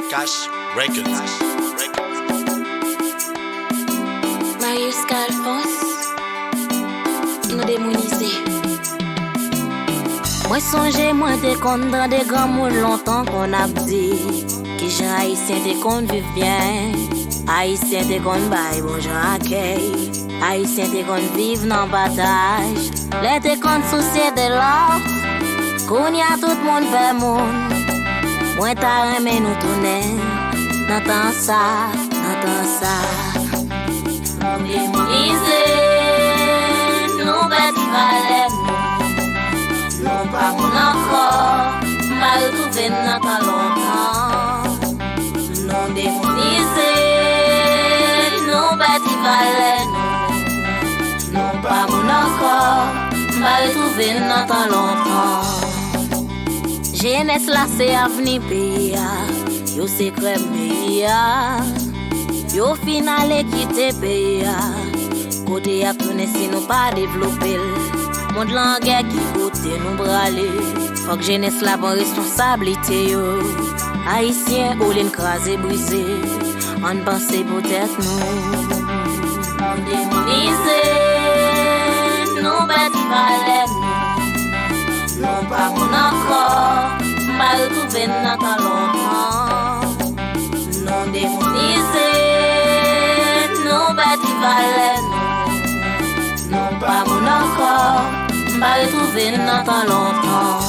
Cash Records. Marius Calfos, nous démonisés. Moi songe, moi te compte dans des grands mots longtemps qu'on a dit que gens haïtiens te compte vivre bien. Haïtiens te compte bail bon gens accueil. Haïtiens te compte vivre dans bataille. Les te compte soucier de l'or. Qu'on y a tout le monde fait monde. Moi t'as aimé nous tourner. N'entends ça, n'entends ça. Nous démonisés, nous bâtis valets. Non pas mon encore, m'a retrouvé dans pas longtemps. Non démonisé, non bâti valet. Non pas mon encore, m'a retrouvé dans pas longtemps. Jeunesse là c'est avenir pays, yo c'est crème pays, yo finale quitter pays. Côté à tourner si nous pas développer. Monde la guerre qui côté nous braler. Faut que jeunesse la bonne responsabilité yo. Haïtien ou l'écrasé brisé. On pense peut-être nous. On démonisé. Nous bâtis valets. Non pas mon encore. M'a retrouvé dans pas longtemps. Non démonisé. Nous bâtis valets. Non pas mon encore. M'a retrouvé dans pas longtemps.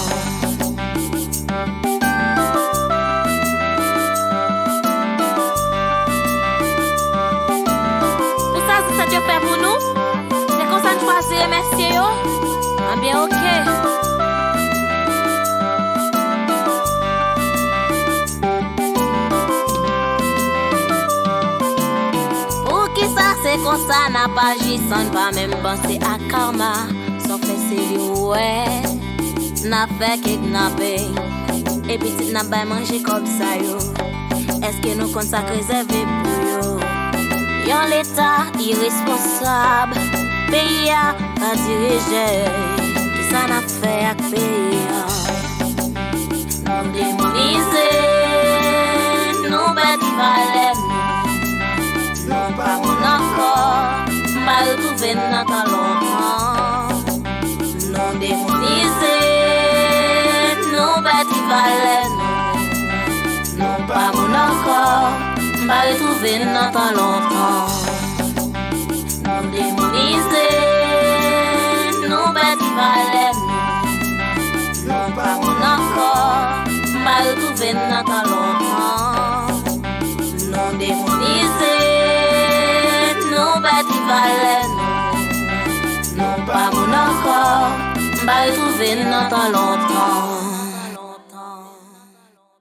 Tout ça, c'est ça que tu fais pour nous? C'est comme ça que tu choisis, merci yo? Ah bien, ok. Pour qui ça, c'est comme ça, n'a pas agi sans pas même penser à karma. Sans faire sérieux, ouais. N'a fait kidnapper. Et petit n'a pas mangé comme ça, yo. Est-ce que nous comptons ça réservé pour yo? Yon l'état irresponsable. Pays a pas dirigé. Qui ça n'a fait avec pays? Nous démonisés. Nous bâtis valets. Non pas mon encore. M'a retrouvé dans pas longtemps. Non démonisé. Nous bâtis valets. Non pas mon encore. M'a retrouvé dans pas longtemps. Non démonisé. Nous bâtis valets. Non pas mon encore. M'a retrouvé dans pas longtemps. Non démonisé. Nous bâtis valets. Non pas mon encore. M'a retrouvé dans pas longtemps.